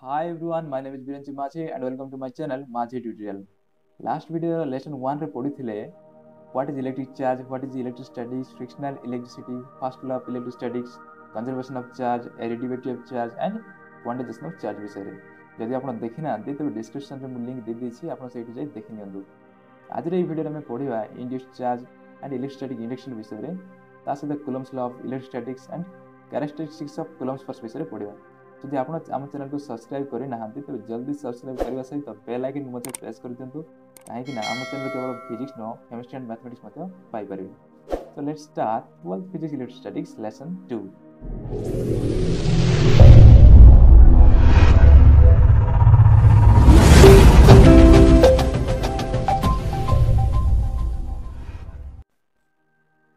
Hi everyone, my name is Birenchi Machi and welcome to my channel Machi Tutorial. Last video lesson 1 रे पढ़िथिले what is electric charge, what is electrostatics, frictional electricity, first law of electrostatics, conservation of charge, additivity of charge and quantization of charge विषय रे. जदि आपण देखि ना तेबे description रे मु लिंक दे देछि आपण सेठी जाई देखि नियंतु. आज रे वीडियो रे हम पढिबा induced charge and electrostatic induction विषय रे ता सहित Coulomb's law of electrostatics and characteristics of Coulomb's force विषय रे पढिबा. जदि आपण आम चैनल को सब्सक्राइब करि नाहंती तो जल्दी सब्सक्राइब करबा सहित बेल आइकन मते प्रेस कर दियंतु काहे कि ना आम चैनल केवल फिजिक्स नो केमिस्ट्री एंड मैथमेटिक्स मते पाई परिबे. So let's start 12th physics electrostatics lesson 2.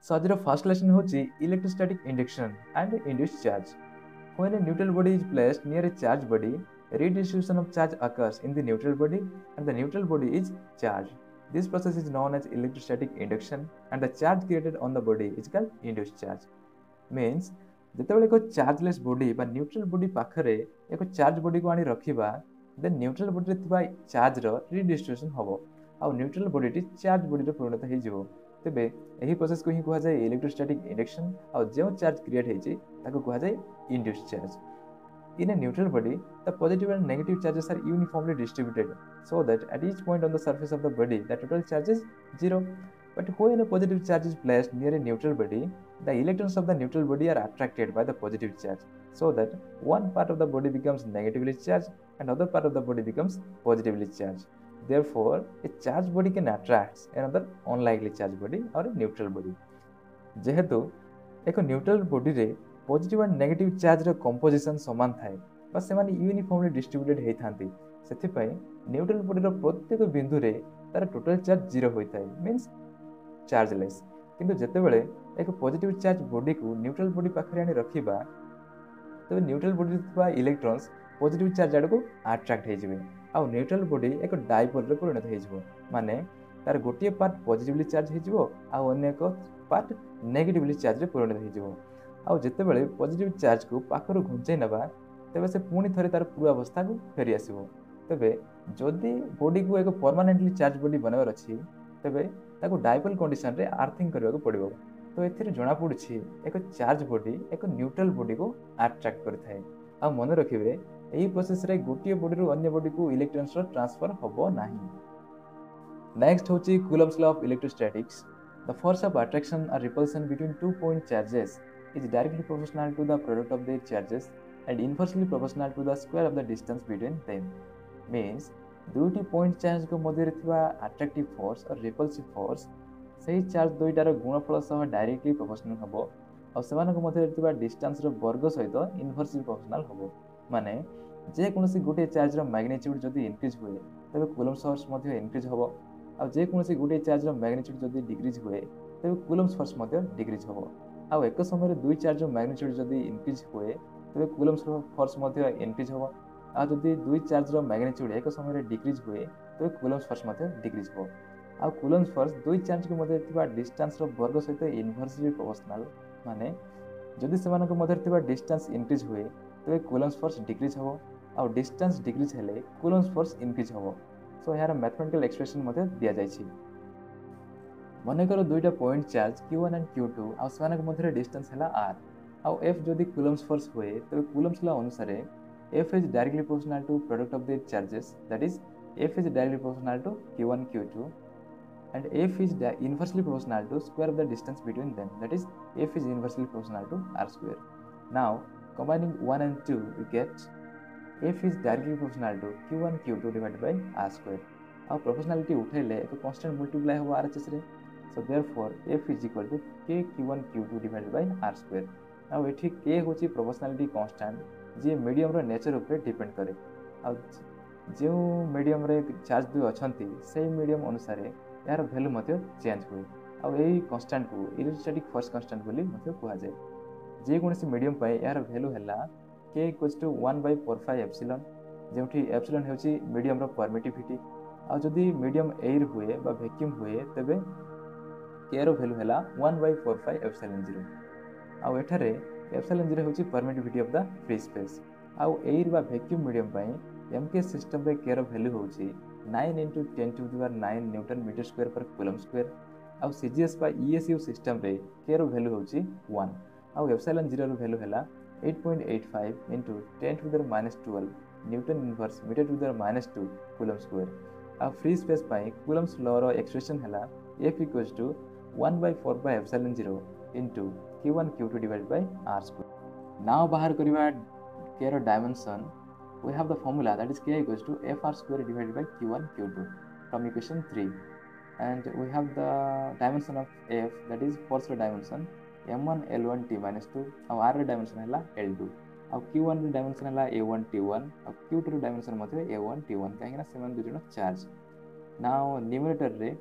So आज फर्स्ट लेसन होची electrostatic induction and induced charge. When a neutral body is placed near a charged body, redistribution of charge occurs in the neutral body and the neutral body is charged. This process is known as electrostatic induction and the charge created on the body is called induced charge. Means ଯେତେବେଳେ ଏକ ଚାର୍ଜଲେସ୍ body ବା neutral body ପାଖରେ ଏକ charge ବଡିକୁ ଆଣି ରଖିବା ଦେନ୍ neutral ବଡିରେ ଥିବା charger ରିଡିଷ୍ଟ୍ରିବ୍ୟୁସନ ହେବ ଆଉ ନ୍ୟୁଟ୍ରାଲ ବଡିଟି ଚାର୍ଜ ବଡିରେ ପରିଣତ ହୋଇଯିବ. ତେବେ ଏହି ପ୍ରୋସେସକୁ ହିଁ କୁହାଯାଏ ଇଲେକ୍ଟ୍ରୋଷ୍ଟାଟିକ୍ ଇଣ୍ଡକ୍ସନ ଆଉ ଯେଉଁ ଚାର୍ଜ କ୍ରିଏଟ୍ ହେଇଛି ତାକୁ କୁହାଯାଏ induced charge. In a neutral body, the positive and negative charges are uniformly distributed so that at each point on the surface of the body, the total charge is 0. But when a positive charge is placed near a neutral body, the electrons of the neutral body are attracted by the positive charge so that one part of the body becomes negatively charged and other part of the body becomes positively charged. Therefore, a charged body can attract another unlikely charged body or a neutral body. जेहेतु एक neutral body रे positive and negative charge रो composition समान थाए बा सेमाने uniformly distributed हेइ थांती सेथि पई न्यूट्रल बॉडी रो प्रत्येक बिंदु रे तार टोटल चार्ज 0 होई थाए मींस चार्जलेस. किंतु जते बेले एक पॉजिटिव चार्ज बॉडी को न्यूट्रल बॉडी पाखरे आनी रखिबा तो न्यूट्रल बॉडी रे थिबा इलेक्ट्रॉन्स पॉजिटिव चार्ज आडको अट्रैक्ट हे जिवे आ न्यूट्रल बॉडी एक डायपोल रे परिणत हे जिवो माने तार गोटिए पार्ट पॉजिटिवली चार्ज हे जिवो आ अन्य एक पार्ट नेगेटिवली चार्ज रे परिणत हे जिवो. आउ जेते बेले पॉजिटिव चार्ज को पाखरु घुंचै नबा तेबे से पुणी थरे तार पूरा अवस्था को फेरी आसीबो. तेबे जदि बॉडी को एक परमानेंटली चार्ज बॉडी बनावर अछि तेबे ताको डायपोल कंडीशन रे अर्थिंग करबा को पड़िबो. तो एथिरे जणा पडुछि एक चार्ज बॉडी एक न्यूट्रल बॉडी को अट्रैक्ट करथाय. आ मन रखिबे एही प्रोसेस रे गोटिए बॉडी रो अन्य बॉडी को इलेक्ट्रॉन्स रो ट्रांसफर होबो नाही. नेक्स्ट होछि Coulomb's law of electrostatics. The force of attraction or repulsion between 2 point charges is directly proportional to the product of their charges and inversely proportional to the square of the distance between them. Means दुईटी point charge को मध्य थिबा attractive force और repulsive force सही charge दुईटार गुणफल सह directly proportional हबो और सेमानक मध्य थिबा डिस्टेंस रो वर्ग सहित इनवर्सली प्रोपोर्शनल हबो. माने जे कोनोसी गोटे चार्ज रो मैग्नीट्यूड जदी इंक्रीज हुए तबे Coulomb's फोर्स मध्य इंक्रीज हबो और जे कोनोसी गोटे चार्ज रो मैग्नीट्यूड जदी डिक्रीज हुए तबे Coulomb's फोर्स मध्य डिक्रीज हबो. आ एक समय दुई चार्ज रो मैग्नीट्यूड जदी इंक्रीज हुए तबे Coulomb's फोर्स मध्य इंक्रीज हबो आ जदी दुई चार्ज रो मैग्नीट्यूड एक समय डिक्रीज हुए तबे Coulomb's फोर्स मध्य डिक्रीज हबो. आ Coulomb's फोर्स दुई चार्ज के मध्य थिबा डिस्टेंस रो वर्ग सहित इनवर्सली प्रोपोर्शनल माने जदी सेमानक मध्य थिबा डिस्टेंस इंक्रीज हुए तबे Coulomb's फोर्स डिक्रीज हबो और डिस्टेंस डिक्रीज हेले Coulomb's फोर्स इंक्रीज हबो. सो यार मैथमेटिकल एक्सप्रेशन मध्य दिया जायछि. मनेकर दुईटा point charge Q1 and Q2 आ सेमानक मध्य डिस्टेंस हला r आ F जदी Coulomb's फोर्स हुए तबे Coulomb's लॉ अनुसार F is directly proportional to product of their charges, that is F is directly proportional to Q1 Q2 and F is inversely proportional to square of the distance between them, that is F is inversely proportional to r square. Now combining 1 and 2 we get F is directly proportional to Q1 Q2 divided by r square. Our proportionality उठेले एक constant multiply हो RHS रे. So therefore F is equal to K Q1 Q2 divided by r square. Now एठी K होची proportionality constant जे medium रो nature ऊपर depend करे आ जो medium रे charge दुई अछंती सेही मीडियम अनुसार यार वैल्यू मते चेंज हुए आ एही कांस्टेंट को इलेक्ट्रोस्टैटिक फोर्स कांस्टेंट बोली मते कुहा जाय. जे कोनसी मीडियम पय यार वैल्यू हला K = 1/4 एप्सिलॉन जेउठी एप्सिलॉन हेउची मीडियम रो परमिटिविटी आ जदी मीडियम एयर हुए बा वैक्यूम हुए तबे K रो वैल्यू हला 1/4 एप्सिलॉन 0 आ एठारे एप्सिलॉन 0 होची permittivity of the free space आउ एयर बा वैक्यूम मीडियम पाई एमके सिस्टम रे के रो वैल्यू होची 9 × 10⁹ न्यूटन मीटर स्क्वायर पर कूलम स्क्वायर आउ सीजीएस बा ईएसयू सिस्टम रे के रो वैल्यू होची 1 आउ एप्सिलॉन 0 रो वैल्यू हैला 8.85 × 10⁻12 newton inverse metre to the -2 coulomb square आ फ्री स्पेस पाई कूलम्स लॉ रो एक्सप्रेशन हैला F = 1/4/ε0 into q1 q2 divided by r square. Now बाहर करिवा k रो dimension we have the formula that is k = fr square divided by q1 q2 from equation 3 and we have the dimension of f that is force रो dimension m1 l1 t - 2 और r रो dimension हैला l2 और q1 रो dimension हैला a1 t1 और q2 रो dimension मध्ये a1 t1 काहेकि ना सेमान दुई जण चार्ज now numerator रे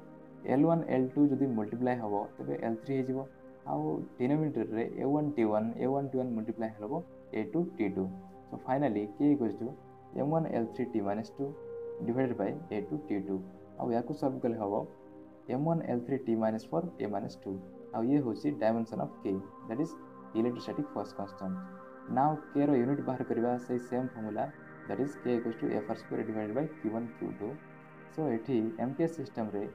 L1 L2 जदि मल्टीप्लाई हबो तबे L3 हे जिवो आउ डिनोमिनेटर रे A1 T1 मल्टीप्लाई हबो A2 T2 so finally k = m1 L3 t - 2 divided by A2 T2 आउ याकु सॉल्व कले हबो m1 L3 t - 4 a - 2 आउ ये होची dimension of k that is electrostatic force constant now k रो unit बाहर करबा सही same formula that is k = fr² divided by q1 q2 so एठी एमके सिस्टम रे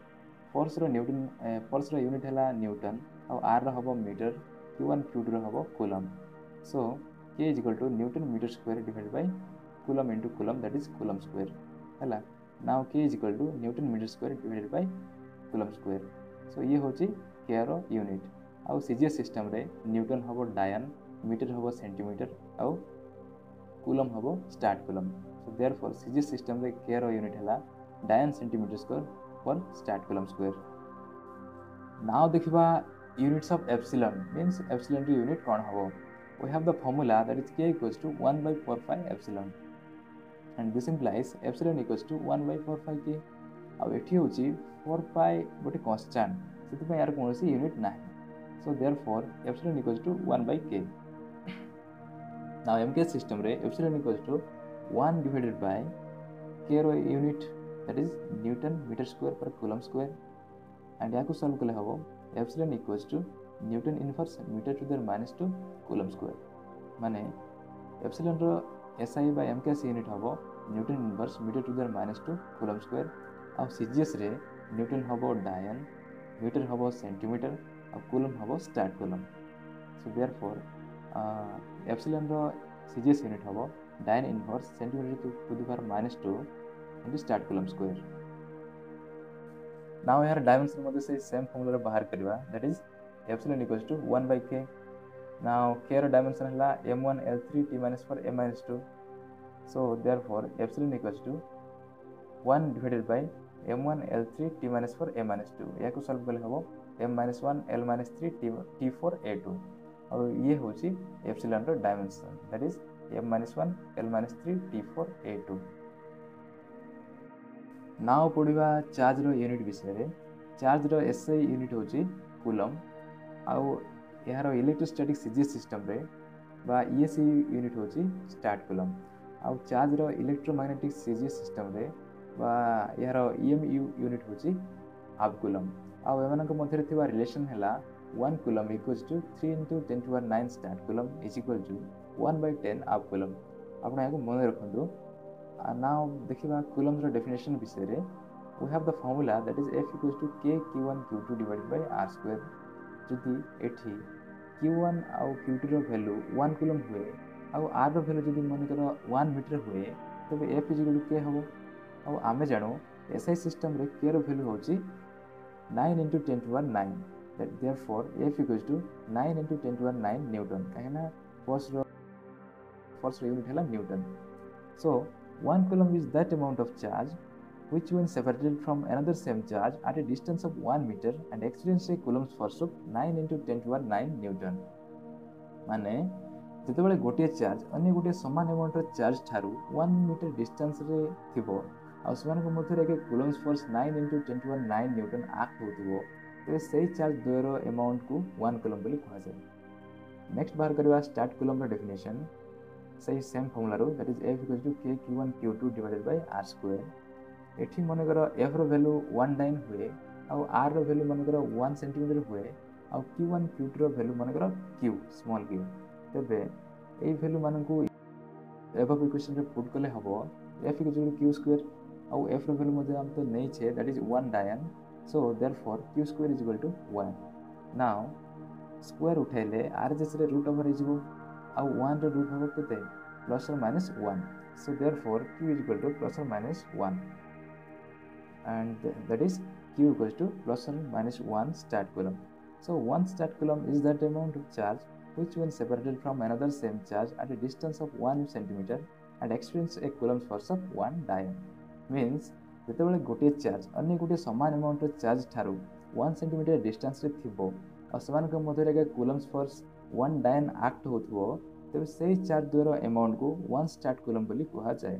फोर्स रो यूनिट हैला न्यूटन और r रो हबो मीटर q1 q2 रो हबो coulomb so k = newton metre square divided by coulomb into coulomb that is coulomb square हैला now k = newton metre square divided by coulomb square so ये होची k रो unit और CGS system रे newton हबो dyne metre हबो centimetre और coulomb हबो stat coulomb so therefore CGS system रे k रो यूनिट हैला dyne centimetre square per stat coulomb square now देखिबा units of epsilon means epsilon री यूनिट कोन हबो we have the formula that is k = 1/4 epsilon and this implies epsilon = 1/4 k अब एठी होची 4 पाई गोटे कांस्टेंट सेति पे यार कोनोसी यूनिट नाही so therefore epsilon = 1/k now mk system रे epsilon = 1 डिवाइडेड बाय k रो unit that is Newton meter square per coulomb square and याकु सॉल्व कले हबो epsilon = Newton inverse meter to the -2 coulomb square माने epsilon रो SI by MKS unit हबो Newton inverse meter to the -2 coulomb square और CGS रे Newton हबो dyne metre हबो सेंटीमीटर और कूलम हबो stat coulomb so therefore epsilon रो CGS यूनिट हबो dyne inverse centimetre to the power -2 into start coulomb square now यार dimension मध्ये से सेम फार्मूला बाहर करबा that is epsilon = 1/k now k रो डायमेंशन हला m1 L3 t - 4 a - 2 so therefore epsilon = 1 divided by m1 L3 t - 4 a - 2 याकु solve करले हबो m - 1 L - 3 t4 a2 और ये होची एप्सिलॉन रो dimension that is m - 1 L - 3 t4 a2 now पढ़िबा charge रो यूनिट विषय रे चार्ज रो एसआई यूनिट होची कूलम आउ यार इलेक्ट्रोस्टैटिक सीजीएस सिस्टम रे बा ईएसई यूनिट होची स्टार्ट कूलम आउ चार्ज रो इलेक्ट्रोमैग्नेटिक सीजीएस सिस्टम रे बा यार ईएमयू यूनिट होची हाफ कूलम आउ एमन को मध्य थिबा रिलेशन हैला 1 coulomb = 3 × 10⁹ start coulomb = 1/10 half coulomb आपण याको मन रखंदो now देखिबा कूलम्स रो डेफिनेशन विषय रे we have the formula that is F = k q1 q2 divided by r square जदि एठी q1 आउ q2 रो वैल्यू 1 कूलम हुए आउ r रो वैल्यू जदि मन करो 1 मीटर हुए तबे F = k हबो आउ आमे जानो SI सिस्टम रे k रो वैल्यू होची 9 × 10⁹ that therefore F = 9 × 10⁹ Newton काहेना force रो यूनिट हैला Newton so 1 coulomb is that amount of charge which when separated from another same charge at a distance of 1 meter and experience a coulomb's force of 9 × 10⁹ Newton माने जते बेले गोटे charge अन्य गोटे समान amount रो charge Tharu 1 metre distance रे थिबो आ समान को मध्य रे coulomb's force 9 × 10⁹ Newton एक्ट होतिबो तो सही चार्ज द्वय रो अमाउंट को 1 coulomb बोली कहा जाय नेक्स्ट बाहर करबा स्टार्ट coulomb रो डेफिनेशन सही सेम फार्मूला रो that is F = k q1 q2 divided by r square एठी मन करो F रो वैल्यू 1 डाइन हुए और r रो वैल्यू मन करो 1 सेंटीमीटर हुए और q1 q2 रो वैल्यू मन करो q स्मॉल q तबे ए वैल्यू मन को एबव इक्वेशन रे पुट कले हबो f equal to q square आउ f रो वैल्यू मध्ये हम तो नै छे that is 1 dyne so therefore q square is equal to 1 now square उठेले rhs रे रूट ओवर हिजबो आउ 1 रे रूट होबो केते प्लस और minus 1 so therefore q is equal to plus or minus 1 and that is q equals to plus or minus 1 start coulomb. So 1 start coulomb is that amount of charge which when separated from another same charge at a distance of 1 centimeter and experience a coulomb force of 1 dian. Means ଯେତେବେଳେ ଗୋଟିଏ charge ଅନ୍ୟ ଗୋଟିଏ ସମାନ ଆମାଉଣ୍ଟର charge ଠାରୁ 1 centimetre ଡିଷ୍ଟାନ୍ସରେ ଥିବ ଆଉ ସେମାନଙ୍କ ମଧ୍ୟରେ କୁଲମ୍ସ ଫୋର୍ସ 1 ଡାୟନ୍ ଆକ୍ଟ ହେଉଥିବ ତେବେ ସେହି ଚାର୍ଜ ଦ୍ୱୟର ଆମାଉଣ୍ଟକୁ 1 ଷ୍ଟାର୍ଟ କୁଲମ୍ ବୋଲି କୁହାଯାଏ।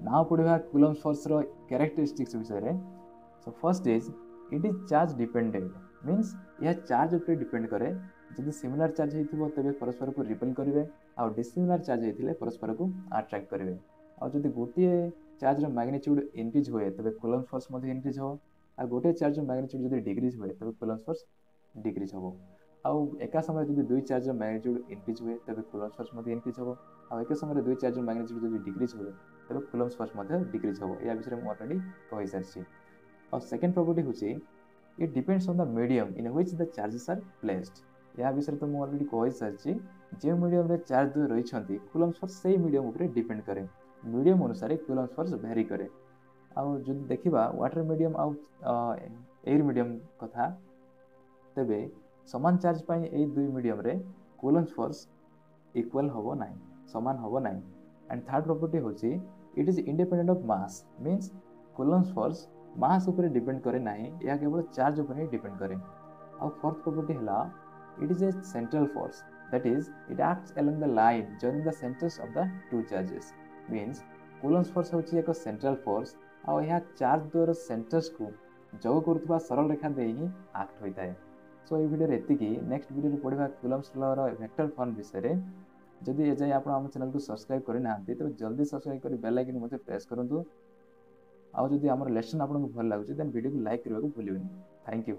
नाउ पढ़ा कूलम्ब फोर्स रो कैरेक्टरिस्टिक्स विषय so first is it is charge dependent means यह चार्ज ऊपर डिपेंड करे जदि सिमिलर चार्ज होइथिबो तबे परस्पर को रिपेल करिवे आ डिसिमिलर चार्ज होइथिले परस्पर को अट्रैक्ट करिवे आ जदि गोटिए चार्ज रो मैग्नीट्यूड इंक्रीज होए तबे कूलम्ब फोर्स मध्ये इंक्रीज हो आ गोटिए चार्ज रो मैग्नीट्यूड जदि डिक्रीज होए तबे कूलम्ब फोर्स डिक्रीज हो आ एका समय जदि दुई चार्ज रो मैग्नीट्यूड इंक्रीज होए तबे कूलम्ब फोर्स मध्ये इंक्रीज हो आ एका समय दुई चार्ज रो मैग्नीट्यूड जदि डिक्रीज होए तबे कूलम्ब फोर्स मध्ये डिक्रीज हो या विषय में ऑलरेडी कहि सारछि। और सेकंड प्रॉपर्टी होछि it depends on the medium in which the charges are placed या विषय तो मैं ऑलरेडी कहि सारछि जे मीडियम रे चार्ज दो रही छथि कूलम्ब फोर्स सेही मीडियम ऊपर डिपेंड करे मीडियम अनुसार कूलम्ब फोर्स वेरी करे आ जदि देखिबा वाटर मीडियम आ एयर मीडियम कथा तबे समान चार्ज पाई ए दुई मीडियम रे कूलम्ब फोर्स इक्वल होबो नाही समान होबो नाही। एंड थर्ड प्रॉपर्टी होछि it is independent of mass means coulomb force mass ऊपर डिपेंड करे नाही या केवल चार्ज ऊपर ही डिपेंड करे। और फोर्थ प्रॉपर्टी हला it is a central force that is it acts along the line joining the centres of the two charges means coulomb force होछि एक सेंट्रल फोर्स और यह चार्ज द्वारा सेंटर्स को जोग करथबा सरल रेखा दे ही एक्ट होइताय। सो ये वीडियो एतिकी नेक्स्ट वीडियो रे पढिबा कूलम्ब लॉ रो वेक्टर फॉर्म विषय रे जदि एजाए आप चैनल को सब्सक्राइब करना तो जल्दी सब्सक्राइब कर बेल आइकन मते प्रेस करंतु आउ जदि हमर लेसन आपन को भल लागुची देन वीडियो को लाइक करबा को भूलिबेनी। Thank you.